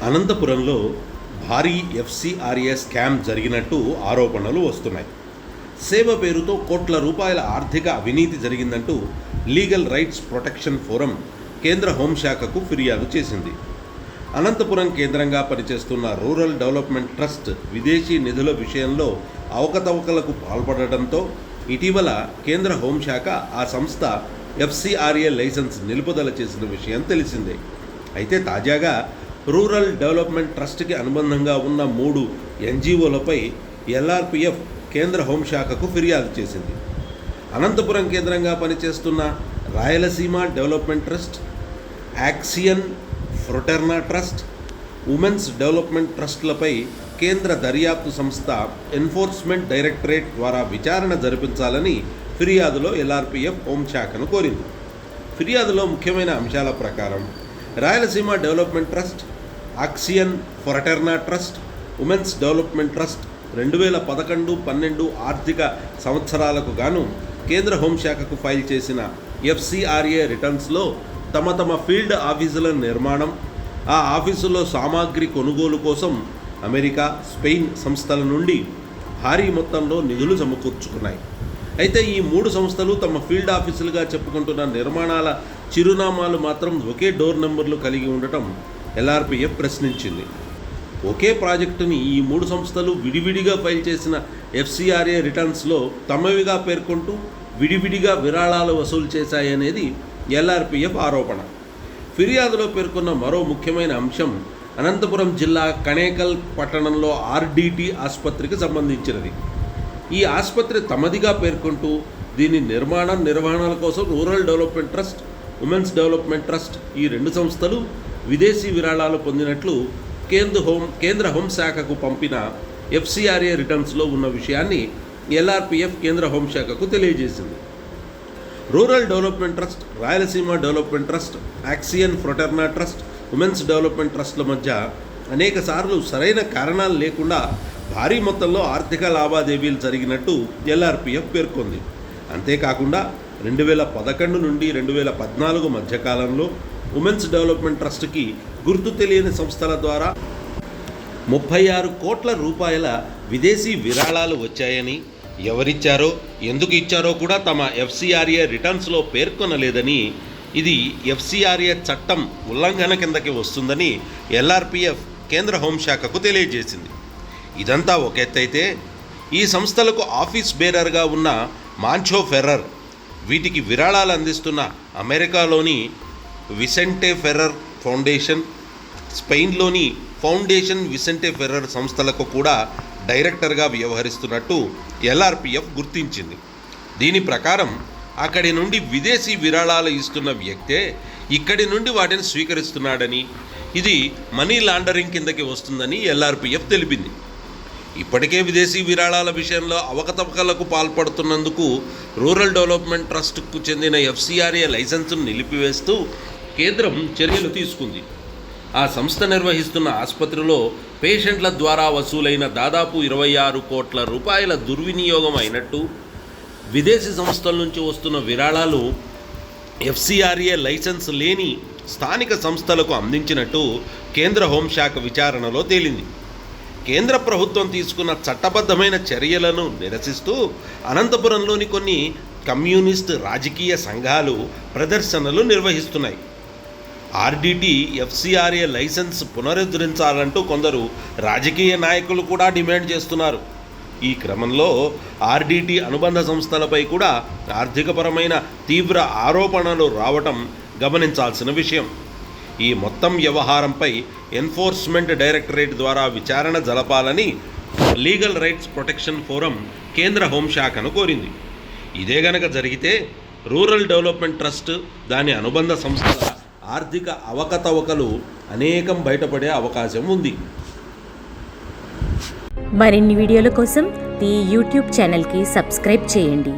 అనంతపురంలో భారీ FCRA scam జరిగినట్టు ఆరోపణలు వస్తున్నాయి. సేవ పేరుతో కోట్ల రూపాయల ఆర్థిక అవినీతి జరిగిందంటూ లీగల్ రైట్స్ ప్రొటెక్షన్ ఫోరం కేంద్ర హోంశాఖకు ఫిర్యాదు చేసింది. అనంతపురం కేంద్రంగా పనిచేస్తున్న రూరల్ డెవలప్మెంట్ ట్రస్ట్ విదేశీ నిధుల విషయంలో అవకతవకలకు పాల్పడటంతో ఇటీవల కేంద్ర హోంశాఖ ఆ సంస్థ ఎఫ్సిఆర్ఏ లైసెన్స్ నిలుపుదల చేసిన విషయం తెలిసిందే. అయితే తాజాగా రూరల్ డెవలప్మెంట్ ట్రస్ట్కి అనుబంధంగా ఉన్న 3 ఎన్జిఓలపై ఎల్ఆర్పిఎఫ్ కేంద్ర హోంశాఖకు ఫిర్యాదు చేసింది. అనంతపురం కేంద్రంగా పనిచేస్తున్న Rayalaseema development trust, Accion Fraterna trust, women's development ట్రస్ట్లపై కేంద్ర దర్యాప్తు సంస్థ ఎన్ఫోర్స్మెంట్ డైరెక్టరేట్ ద్వారా విచారణ జరిపించాలని ఫిర్యాదులో ఎల్ఆర్పిఎఫ్ హోంశాఖను కోరింది. ఫిర్యాదులో ముఖ్యమైన అంశాల ప్రకారం Rayalaseema development trust, Accion Fraterna trust, women's development trust 2011-12 ఆర్థిక సంవత్సరాలకు గాను కేంద్ర హోంశాఖకు ఫైల్ చేసిన ఎఫ్సిఆర్ఏ రిటర్న్స్లో తమ ఫీల్డ్ ఆఫీసుల నిర్మాణం, ఆ ఆఫీసుల్లో సామాగ్రి కొనుగోలు కోసం అమెరికా, స్పెయిన్ సంస్థల నుండి భారీ మొత్తంలో నిధులు సమకూర్చుకున్నాయి. అయితే ఈ 3 సంస్థలు తమ ఫీల్డ్ ఆఫీసులుగా చెప్పుకుంటున్న నిర్మాణాల చిరునామాలు మాత్రం ఒకే డోర్ నెంబర్లు కలిగి ఉండటం ఎల్ఆర్పిఎఫ్ ప్రశ్నించింది. ఒకే ప్రాజెక్టుని ఈ 3 సంస్థలు విడివిడిగా ఫైల్ చేసిన ఎఫ్సిఆర్ఏ రిటర్న్స్లో తమవిగా పేర్కొంటూ విడివిడిగా విరాళాలు వసూలు చేశాయనేది ఎల్ఆర్పిఎఫ్ ఆరోపణ. ఫిర్యాదులో పేర్కొన్న మరో ముఖ్యమైన అంశం అనంతపురం జిల్లా కణేకల్ పట్టణంలో ఆర్డిటి ఆసుపత్రికి సంబంధించినది. ఈ ఆసుపత్రి తమదిగా పేర్కొంటూ దీని నిర్వహణల కోసం rural development trust, women's development trust ఈ 2 సంస్థలు విదేశీ విరాళాలు పొందినట్లు కేంద్ర హోంశాఖకు పంపిన ఎఫ్సిఆర్ఏ రిటర్న్స్లో ఉన్న విషయాన్ని ఎల్ఆర్పిఎఫ్ కేంద్ర హోంశాఖకు తెలియజేసింది. Rural development trust, Rayalaseema development trust, Accion Fraterna trust, women's development ట్రస్ట్ల మధ్య అనేక సార్లు సరైన కారణాలు లేకుండా భారీ మొత్తంలో ఆర్థిక లావాదేవీలు జరిగినట్టు ఎల్ఆర్పిఎఫ్ పేర్కొంది. అంతేకాకుండా 2011 నుండి 2014 మధ్యకాలంలో ఉమెన్స్ డెవలప్మెంట్ ట్రస్ట్కి గుర్తు తెలియని సంస్థల ద్వారా 36 కోట్ల రూపాయల విదేశీ విరాళాలు వచ్చాయని, ఎవరిచ్చారో ఎందుకు ఇచ్చారో కూడా తమ ఎఫ్సిఆర్ఏ రిటర్న్స్లో పేర్కొనలేదని, ఇది ఎఫ్సిఆర్ఏ చట్టం ఉల్లంఘన కిందకి వస్తుందని ఎల్ఆర్పిఎఫ్ కేంద్ర హోంశాఖకు తెలియజేసింది. ఇదంతా ఒక ఎత్తైతే ఈ సంస్థలకు ఆఫీస్ బేరర్గా ఉన్న మాంచో ఫెర్రర్, వీటికి విరాళాలు అందిస్తున్న అమెరికాలోని విసెంటే ఫెర్రర్ ఫౌండేషన్, స్పెయిన్లోని ఫౌండేషన్ విసెంటే ఫెర్రర్ సంస్థలకు కూడా డైరెక్టర్గా వ్యవహరిస్తున్నట్టు ఎల్ఆర్పిఎఫ్ గుర్తించింది. దీని ప్రకారం అక్కడి నుండి విదేశీ విరాళాలు ఇస్తున్న వ్యక్తే ఇక్కడి నుండి వాటిని స్వీకరిస్తున్నాడని, ఇది మనీ లాండరింగ్ కిందకి వస్తుందని ఎల్ఆర్పిఎఫ్ తెలిపింది. ఇప్పటికే విదేశీ విరాళాల విషయంలో అవకతవకలకు పాల్పడుతున్నందుకు రూరల్ డెవలప్మెంట్ ట్రస్ట్కు చెందిన ఎఫ్సిఆర్ఏ లైసెన్సును నిలిపివేస్తూ కేంద్రం చర్యలు తీసుకుంది. ఆ సంస్థ నిర్వహిస్తున్న ఆసుపత్రిలో పేషెంట్ల ద్వారా వసూలైన దాదాపు 26 కోట్ల రూపాయల దుర్వినియోగం అయినట్టు, విదేశీ సంస్థల నుంచి వస్తున్న విరాళాలు ఎఫ్సిఆర్ఏ లైసెన్స్ లేని స్థానిక సంస్థలకు అందించినట్టు కేంద్ర హోంశాఖ విచారణలో తేలింది. కేంద్ర ప్రభుత్వం తీసుకున్న చట్టబద్ధమైన చర్యలను నిరసిస్తూ అనంతపురంలోని కొన్ని కమ్యూనిస్ట్ రాజకీయ సంఘాలు ప్రదర్శనలు నిర్వహిస్తున్నాయి. ఆర్డిటి ఎఫ్సిఆర్ఏ లైసెన్స్ పునరుద్ధరించాలంటూ కొందరు రాజకీయ నాయకులు కూడా డిమాండ్ చేస్తున్నారు. ఈ క్రమంలో ఆర్డిటి అనుబంధ సంస్థలపై కూడా ఆర్థికపరమైన తీవ్ర ఆరోపణలు రావటం గమనించాల్సిన విషయం. ఈ మొత్తం వ్యవహారంపై ఎన్ఫోర్స్మెంట్ డైరెక్టరేట్ ద్వారా విచారణ జరపాలని లీగల్ రైట్స్ ప్రొటెక్షన్ ఫోరం కేంద్ర హోంశాఖను కోరింది. ఇదే గనక జరిగితే రూరల్ డెవలప్మెంట్ ట్రస్ట్, దాని అనుబంధ సంస్థల ఆర్థిక అవకతవకలు అనేకం బయటపడే అవకాశం ఉంది. మరిన్ని వీడియోల కోసం ఈ యూట్యూబ్ ఛానల్కి సబ్స్క్రైబ్ చేయండి.